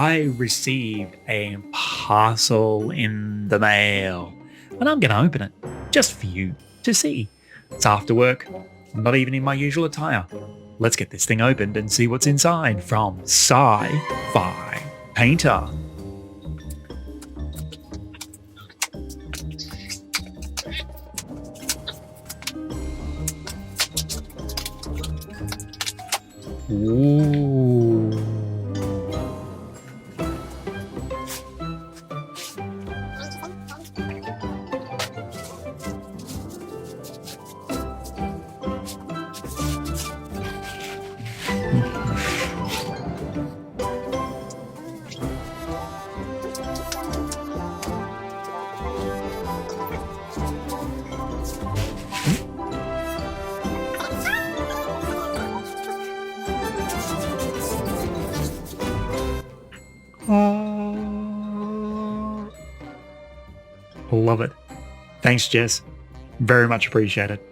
I received a parcel in the mail, and I'm going to open it just for you to see. It's after work, not even in my usual attire. Let's get this thing opened and see what's inside from SciFi Painter. Ooh. Love it. Thanks, Jes. Very much appreciate it.